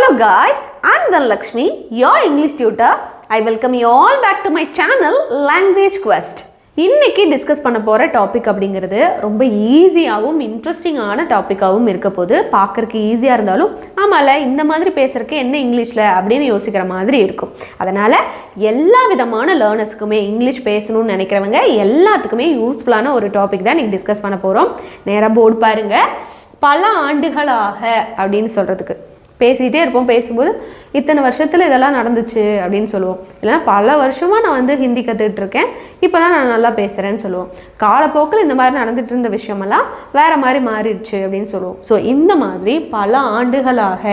Hello guys, I'm Dhanlakshmi, your English tutor. I welcome you all back to my channel Language Quest. இன்னைக்கு discuss பண்ண போற topic அப்படிங்கிறது ரொம்ப ஈஸியாகவும் இன்ட்ரெஸ்டிங்கான டாபிக்காகவும் இருக்க போது. பார்க்கறதுக்கு ஈஸியா இருந்தாலும் ஆமால இந்த மாதிரி பேசுறதுக்கு என்ன இங்கிலீஷ்ல அப்படின்னு யோசிக்கிற மாதிரி இருக்கும். அதனால எல்லா விதமான லேர்னர்ஸ்க்குமே இங்கிலீஷ் பேசணும்னு நினைக்கிறவங்க எல்லாத்துக்குமே யூஸ்ஃபுல்லான ஒரு டாபிக் தான் இன்னைக்கு டிஸ்கஸ் பண்ண போறோம். நேரா போர்டு பாருங்க. பல ஆண்டுகளாக அப்படின்னு சொல்றதுக்கு பேசிகிட்டே இருப்போம். பேசும்போது இத்தனை வருஷத்தில் இதெல்லாம் நடந்துச்சு அப்படின்னு சொல்லுவோம். இல்லைனா பல வருஷமாக நான் வந்து ஹிந்தி கற்றுக்கிட்டு இருக்கேன், இப்போ தான் நான் நல்லா பேசுகிறேன்னு சொல்லுவோம். காலப்போக்கில் இந்த மாதிரி நடந்துகிட்டு இருந்த விஷயமெல்லாம் வேறு மாதிரி மாறிடுச்சு அப்படின்னு சொல்லுவோம். ஸோ இந்த மாதிரி பல ஆண்டுகளாக,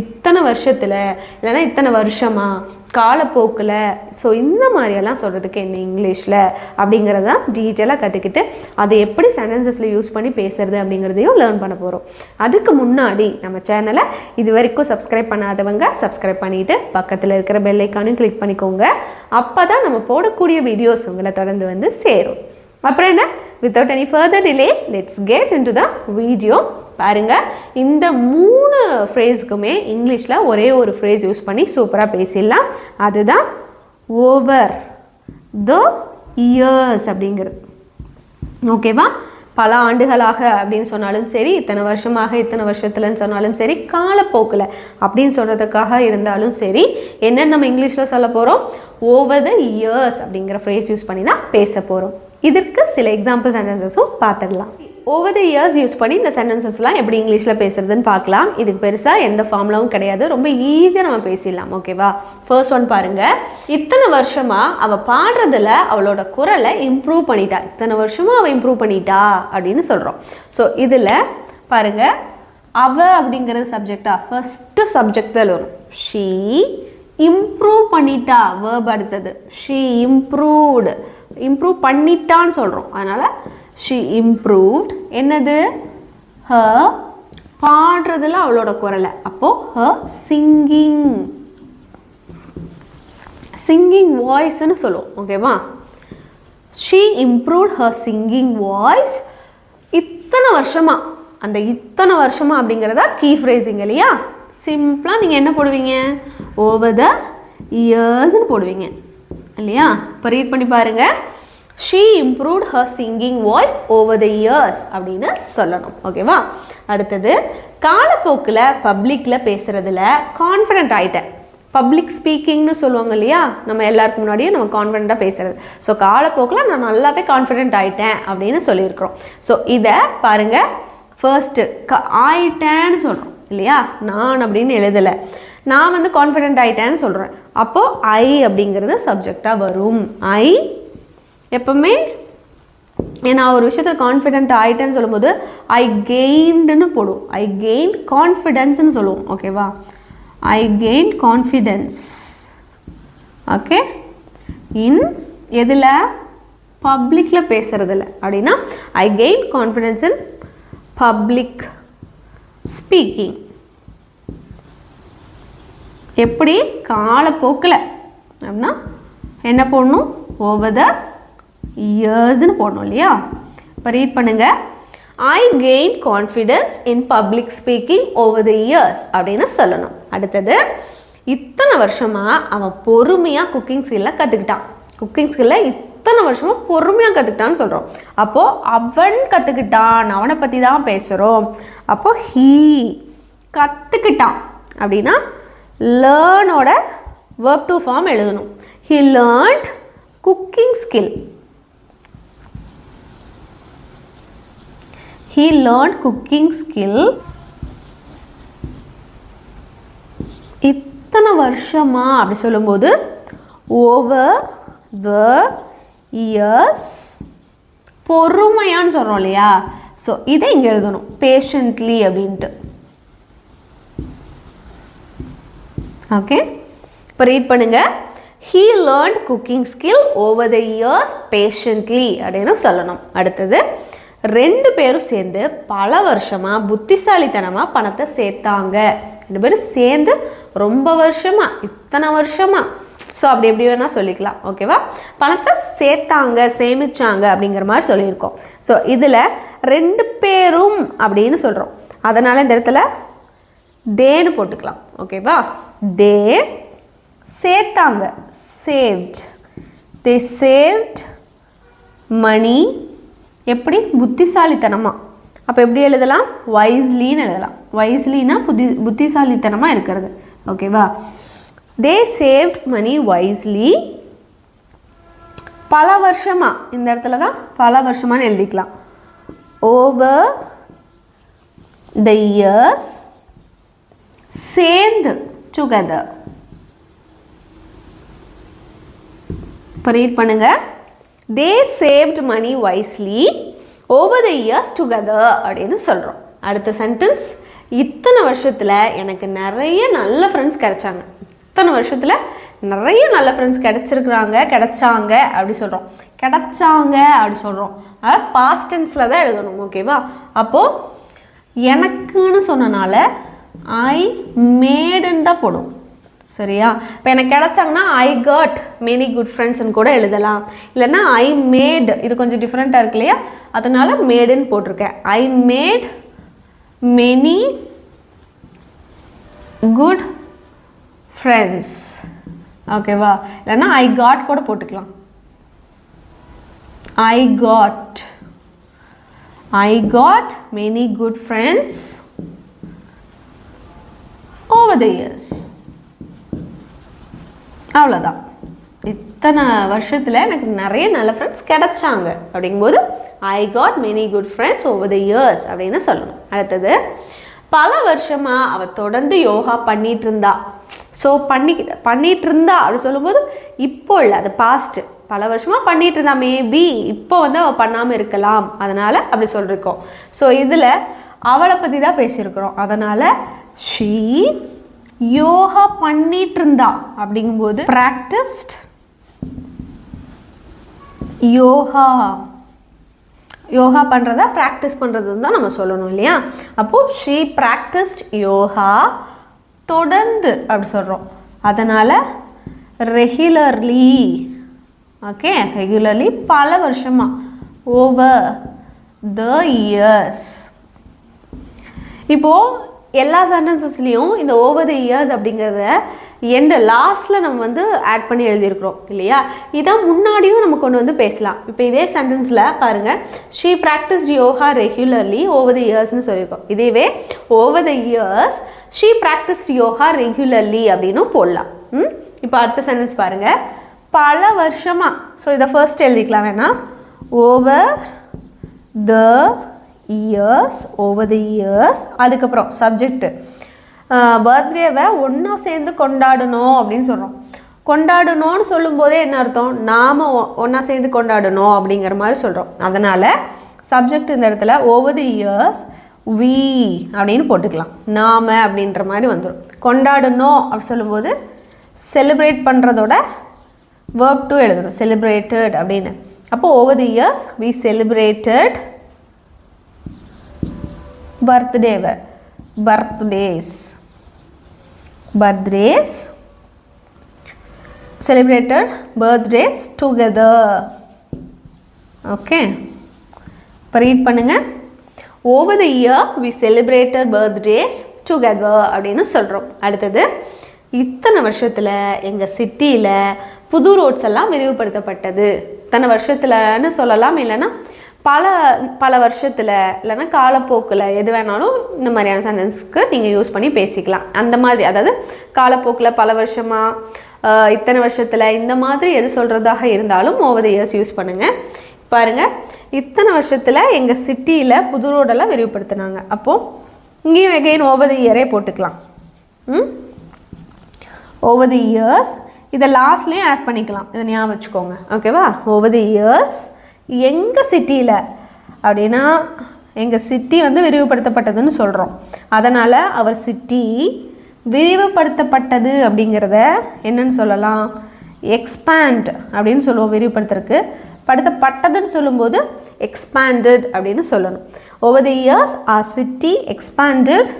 இத்தனை வருஷத்தில், இல்லைனா இத்தனை வருஷமாக, காலப்போக்கில், ஸோ இந்த மாதிரியெல்லாம் சொல்கிறதுக்கு என்ன இங்கிலீஷில் அப்படிங்கிறத டீட்டெயிலாக கற்றுக்கிட்டு அதை எப்படி சென்டென்சஸில் யூஸ் பண்ணி பேசுறது அப்படிங்கிறதையும் லேர்ன் பண்ண போகிறோம். அதுக்கு முன்னாடி நம்ம சேனலை இது வரைக்கும் சப்ஸ்கிரைப் பண்ணாதவங்க சப்ஸ்கிரைப் பண்ணிவிட்டு பக்கத்தில் இருக்கிற பெல் ஐக்கானும் கிளிக் பண்ணிக்கோங்க. அப்போ தான் நம்ம போடக்கூடிய வீடியோஸ் உங்களை தொடர்ந்து வந்து சேரும். அப்புறம் என்ன, without any further delay, let's get into the video. பாருங்க, இந்த 3 ஃப்ரேஸ்க்குமே இங்கிலீஷில் ஒரே ஒரு ஃப்ரேஸ் யூஸ் பண்ணி சூப்பராக பேசிடலாம். அதுதான் ஓவர் த இயர்ஸ் அப்படிங்கிறது. ஓகேவா? பல ஆண்டுகளாக அப்படின்னு சொன்னாலும் சரி, இத்தனை வருஷமாக, இத்தனை வருஷத்துலன்னு சொன்னாலும் சரி, காலப்போக்கில் அப்படின்னு சொல்கிறதுக்காக இருந்தாலும் சரி, என்ன நம்ம இங்கிலீஷில் சொல்ல போகிறோம்? ஓவர் த இயர்ஸ் அப்படிங்கிற ஃப்ரேஸ் யூஸ் பண்ணி தான் பேச போகிறோம். இதற்கு சில எக்ஸாம்பிள் சென்டென்சஸும் பார்த்துடலாம். ஓவர் த இயர்ஸ் யூஸ் பண்ணி இந்த சென்டென்சஸ்லாம் எப்படி இங்கிலீஷில் பேசுறதுன்னு பார்க்கலாம். இதுக்கு பெருசாக எந்த ஃபார்முலாவும் கிடையாது, ரொம்ப ஈஸியாக நம்ம பேசிடலாம். ஓகேவா? ஃபர்ஸ்ட் ஒன் பாருங்க. இத்தனை வருஷமாக அவள் பாடுறதுல அவளோட குரலை இம்ப்ரூவ் பண்ணிட்டா. இத்தனை வருஷமாக அவள் இம்ப்ரூவ் பண்ணிட்டா அப்படின்னு சொல்கிறோம். ஸோ இதில் பாருங்க, அவ அப்படிங்கிறது சப்ஜெக்டா, ஃபர்ஸ்ட்டு சப்ஜெக்ட் தான் வரும். ஷீ இம்ப்ரூவ் பண்ணிட்டா, வேர்ப் அடுத்தது. ஷீ இம்ப்ரூவ்டு, இம்ப்ரூவ் பண்ணிட்டான்னு சொல்கிறோம். அதனால் she improved என்னது? her பாடுறதுல அவளோட குரலை. அப்போ her singing voiceன்னு சொல்லுவோம். ஓகேவா? she improved her singing voice. இத்தனை வருஷமா, அந்த இத்தனை வருஷமா அப்படிங்கிறதா கீ ஃப்ரேசிங் இல்லையா? சிம்பிளாக நீங்கள் என்ன போடுவீங்க? ஓவர் த இயர்ஸ்ன்னு போடுவீங்க இல்லையா? இப்போ ரீட் பண்ணி பாருங்க. She improved her singing voice over the years அப்படின்னு சொல்லணும். ஓகேவா? அடுத்தது, காலப்போக்கில் பப்ளிக்கில் பேசுகிறதுல கான்ஃபிடென்ட் ஆகிட்டேன். பப்ளிக் ஸ்பீக்கிங்னு சொல்லுவாங்க இல்லையா? நம்ம எல்லாருக்கும் முன்னாடியும் நம்ம கான்ஃபிடென்ட்டாக பேசுகிறது. ஸோ காலப்போக்கில் நான் நல்லாவே கான்ஃபிடென்ட் ஆகிட்டேன் அப்படின்னு சொல்லியிருக்கிறோம். ஸோ இதை பாருங்கள், ஃபர்ஸ்ட்டு ஆயிட்டேன்னு சொல்கிறோம் இல்லையா? நான் அப்படின்னு எழுதலை, நான் வந்து கான்ஃபிடென்ட் ஆகிட்டேன்னு சொல்கிறேன். அப்போது ஐ அப்படிங்கிறது சப்ஜெக்டாக வரும். ஐ எப்பவுமே நான் ஒரு விஷயத்தில் கான்ஃபிடென்ட் ஆகிட்டேன்னு சொல்லும்போது ஐ கெயின்டுன்னு போடுவோம். ஐ கெயின் கான்ஃபிடென்ஸ்ன்னு சொல்லுவோம். ஓகேவா? ஐ கெயின் கான்ஃபிடென்ஸ். ஓகே, இன் எதில்? பப்ளிக்கில் பேசுகிறதில்ல. அப்படின்னா ஐ gain confidence in public speaking. எப்படி? காலப்போக்கில் அப்படின்னா என்ன போடணும்? ஓவர் த இயர்ஸ்ன்னு போடணும் இல்லையா? இப்போ ரீட் பண்ணுங்க. ஐ gain confidence in public speaking over the years அப்படின்னு சொல்லணும். அடுத்தது, இத்தனை வருஷமாக அவன் பொறுமையாக குக்கிங் ஸ்கில்லை கற்றுக்கிட்டான். குக்கிங் ஸ்கில்லை இத்தனை வருஷமாக பொறுமையாக கற்றுக்கிட்டான்னு சொல்கிறோம். அப்போது அவன் கற்றுக்கிட்டான், அவனை பற்றி தான் பேசுகிறோம். அப்போது ஹீ கற்றுக்கிட்டான் அப்படின்னா லேர்னோட வேர்ப் டு ஃபார்ம் எழுதணும். He learned cooking skill. He learned cooking skill. இத்தனை வருஷமா அப்படி சொல்லும்போது ஓவர் த இயர்ஸ், பொறுமையான்னு சொல்கிறோம் இல்லையா? ஸோ இதை இங்கே எழுதணும், பேஷண்ட்லி அப்படின்ட்டு. ஓகே, இப்போ ரீட் பண்ணுங்க. He learned cooking skill over the years patiently அப்படின்னு சொல்லணும். அடுத்தது, 2 பேரும் சேர்ந்து பல வருஷமாக புத்திசாலித்தனமாக பணத்தை சேர்த்தாங்க. 2 பேரும் சேர்ந்து ரொம்ப வருஷமாக, இத்தனை வருஷமாக, ஸோ அப்படி எப்படி வேணால் சொல்லிக்கலாம். ஓகேவா? பணத்தை சேர்த்தாங்க, சேமிச்சாங்க அப்படிங்கிற மாதிரி சொல்லியிருக்கோம். ஸோ இதில் 2 பேரும் அப்படின்னு சொல்கிறோம். அதனால் இந்த இடத்துல தேன்னு போட்டுக்கலாம். ஓகேவா? தே சேர்த்தாங்க, saved. They saved money. எப்படி? புத்திசாலித்தனமாக. அப்போ எப்படி எழுதலாம்? வைஸ்லின்னு எழுதலாம். வைஸ்லினா புத்திசாலித்தனமாக இருக்கிறது. ஓகேவா? They saved money wisely. பல வருஷமாக, இந்த இடத்துல தான் பல வருஷமானு எழுதிக்கலாம். Over the years, சேர்ந்து, together. இப்போ ரீட் பண்ணுங்க. They saved money wisely over the years together அப்படின்னு சொல்கிறோம். அடுத்த சென்டென்ஸ், இத்தனை வருஷத்தில் எனக்கு நிறைய நல்ல ஃப்ரெண்ட்ஸ் கிடைச்சாங்க. இத்தனை வருஷத்தில் நிறைய நல்ல ஃப்ரெண்ட்ஸ் கிடைச்சாங்க அப்படி சொல்கிறோம். கிடைச்சாங்க அப்படி சொல்கிறோம். அதனால் பாஸ்ட் டென்ஸில் தான் எழுதணும். ஓகேவா? அப்போது எனக்குன்னு சொன்னனால ஐ மேடுன்னு தான் போடும். சரியா? இப்போ எனக்கு கிடைச்சாங்கன்னா ஐ காட் மெனி குட் ஃப்ரெண்ட்ஸ்ன்னு கூட எழுதலாம். இல்லைன்னா ஐ மேட், இது கொஞ்சம் டிஃப்ரெண்ட்டாக இருக்கு இல்லையா, அதனால் மேடுன்னு போட்டிருக்கேன். I made many good friends. ஓகேவா? இல்லைன்னா ஐ காட் கூட போட்டுக்கலாம். I got many good friends over the years. அவ்வளோதான். இத்தனை வருஷத்தில் எனக்கு நிறைய நல்ல ஃப்ரெண்ட்ஸ் கிடைச்சாங்க அப்படிங்கும்போது I got many good friends over the years அப்படின்னு சொல்லணும். அடுத்தது, பல வருஷமாக அவள் தொடர்ந்து யோகா பண்ணிகிட்டு இருந்தா. ஸோ பண்ணிகிட்டு இருந்தா அப்படி சொல்லும்போது இப்போ இல்லை, அது பாஸ்ட்டு. பல வருஷமாக பண்ணிகிட்டு இருந்தா, மேபி இப்போ வந்து அவள் பண்ணாமல் இருக்கலாம், அதனால் அப்படி சொல்லியிருக்கோம். ஸோ இதில் அவளை பற்றி தான் பேசியிருக்கிறோம். அதனால் ஷீ யோகா பண்ணிட்டு இருந்தா அப்படிங்கும்போது ப்ராக்டிஸ்ட் யோகா பண்ணுறதா ப்ராக்டிஸ் பண்ணுறதுன்னு தான் நம்ம சொல்லணும் இல்லையா? அப்போது ஷீ ப்ராக்டிஸ்ட் யோகா, தொடர்ந்து அப்படி சொல்கிறோம். அதனால் ரெகுலர்லி. ஓகே, ரெகுலர்லி பல வருஷமாக, ஓவர் த இயர்ஸ். இப்போது எல்லா சென்டென்சஸ்லேயும் இந்த ஓவர் த இயர்ஸ் அப்படிங்கிறத எண்டு லாஸ்ட்டில் நம்ம வந்து ஆட் பண்ணி எழுதியிருக்கிறோம் இல்லையா? இதான் முன்னாடியும் நம்ம கொண்டு வந்து பேசலாம். இப்போ இதே சென்டென்ஸில் பாருங்கள், she practised yoga regularly over the இயர்ஸ்னு சொல்லியிருக்கோம். இதுவே over the years she practised yoga regularly அப்படின்னு போடலாம். இப்போ அடுத்த சென்டென்ஸ் பாருங்கள், பல வருஷமாக. ஸோ இதை ஃபர்ஸ்ட் எழுதிக்கலாம் வேணாம். Over the years, over the years. அதுக்கப்புறம் சப்ஜெக்ட், பர்த்டேவை ஒன்றா சேர்ந்து கொண்டாடணும் அப்படின்னு சொல்கிறோம். கொண்டாடணும்னு சொல்லும்போதே என்ன அர்த்தம்? நாம் ஒன்றா சேர்ந்து கொண்டாடணும் அப்படிங்கிற மாதிரி சொல்கிறோம். அதனால் சப்ஜெக்ட் இந்த இடத்துல ஓவர் தி இயர்ஸ் வி அப்படின்னு போட்டுக்கலாம். நாம் அப்படின்ற மாதிரி வந்துடும். கொண்டாடணும் அப்படி சொல்லும்போது செலிப்ரேட் பண்ணுறதோட verb to எழுதணும், செலிப்ரேட்டட் அப்படின்னு. அப்போது over the years we celebrated birthdays, celebrated birthdays together. Okay, இப்போ ரீட் பண்ணுங்க. Over the year we celebrated birthdays together அப்படின்னு சொல்கிறோம். அடுத்தது, இத்தனை வருஷத்தில் எங்கள் சிட்டியில் புது ரோட்ஸ் எல்லாம் விரிவுபடுத்தப்பட்டது. இத்தனை வருஷத்துலன்னு சொல்லலாம், இல்லைன்னா பல வருஷத்தில், இல்லைன்னா காலப்போக்கில், எது வேணாலும் இந்த மாதிரியான சென்டென்ஸ்க்கு நீங்கள் யூஸ் பண்ணி பேசிக்கலாம். அந்த மாதிரி, அதாவது காலப்போக்கில், பல வருஷமாக, இத்தனை வருஷத்தில், இந்த மாதிரி எது சொல்கிறதாக இருந்தாலும் ஓவர் த இயர்ஸ் யூஸ் பண்ணுங்கள். பாருங்கள், இத்தனை வருஷத்தில் எங்கள் சிட்டியில் புது ரோடெல்லாம் விரிவுபடுத்தினாங்க. அப்போது இங்கேயும் எகெயின் ஓவர் த இயரே போட்டுக்கலாம். ஓவர் த இயர்ஸ், இதை லாஸ்ட்லேயும் ஆட் பண்ணிக்கலாம், இதை ஞாபகம் வச்சுக்கோங்க. ஓகேவா? ஓவர் த இயர்ஸ் எங்கள் சிட்டியில் அப்படின்னா எங்கள் சிட்டி வந்து விரிவுபடுத்தப்பட்டதுன்னு சொல்கிறோம். அதனால் அவர் சிட்டி விரிவுபடுத்தப்பட்டது அப்படிங்கிறத என்னன்னு சொல்லலாம்? எக்ஸ்பேண்ட் அப்படின்னு சொல்லுவோம் விரிவுபடுத்துறதுக்கு. படுத்தப்பட்டதுன்னு சொல்லும்போது எக்ஸ்பேண்டட் அப்படின்னு சொல்லணும். Over the years our city expanded,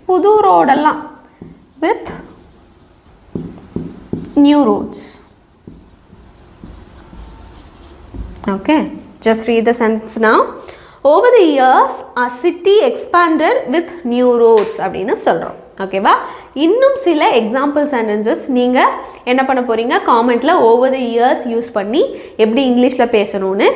புது ரோடெல்லாம் with new roads. Okay, just read the sentence now. Over the years our city expanded with new roads அப்படின்னு சொல்கிறோம். ஓகேவா? இன்னும் சில எக்ஸாம்பிள் சென்டென்சஸ் நீங்கள் என்ன பண்ண போகிறீங்க, காமெண்ட்டில் ஓவர் த இயர்ஸ் யூஸ் பண்ணி எப்படி இங்கிலீஷில் பேசணும்னு.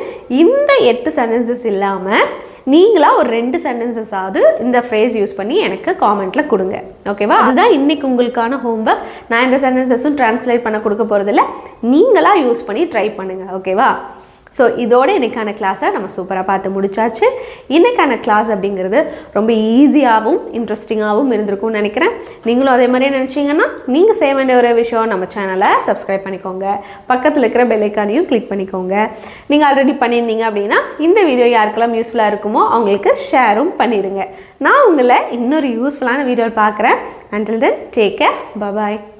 இந்த 8 சென்டென்சஸ் இல்லாமல் நீங்களாக ஒரு 2 சென்டென்சஸாவது இந்த ஃப்ரேஸ் யூஸ் பண்ணி எனக்கு காமெண்ட்டில் கொடுங்க. ஓகேவா? அதுதான் இன்றைக்கி உங்களுக்கான ஹோம்ஒர்க். நான் இந்த சென்டென்சஸும் ட்ரான்ஸ்லேட் பண்ண கொடுக்க போகிறதில்ல, நீங்களாக யூஸ் பண்ணி ட்ரை பண்ணுங்கள். ஓகேவா? ஸோ இதோட இன்றைக்கான கிளாஸை நம்ம சூப்பராக பார்த்து முடிச்சாச்சு. இன்றைக்கான கிளாஸ் அப்படிங்கிறது ரொம்ப ஈஸியாகவும் இன்ட்ரெஸ்டிங்காகவும் இருந்திருக்கும்னு நினைக்கிறேன். நீங்களும் அதே மாதிரியே நினச்சிங்கன்னா நீங்கள் செய்ய வேண்டிய ஒரு விஷயம், நம்ம சேனலை சப்ஸ்கிரைப் பண்ணிக்கோங்க, பக்கத்தில் இருக்கிற பெல் ஐக்கானையும் கிளிக் பண்ணிக்கோங்க. நீங்கள் ஆல்ரெடி பண்ணியிருந்தீங்க அப்படின்னா இந்த வீடியோ யாருக்கெல்லாம் யூஸ்ஃபுல்லாக இருக்குமோ அவங்களுக்கு ஷேரும் பண்ணிடுங்க. நான் உங்களை இன்னொரு யூஸ்ஃபுல்லான வீடியோவில் பார்க்குறேன். Until then, take care. Bye-bye.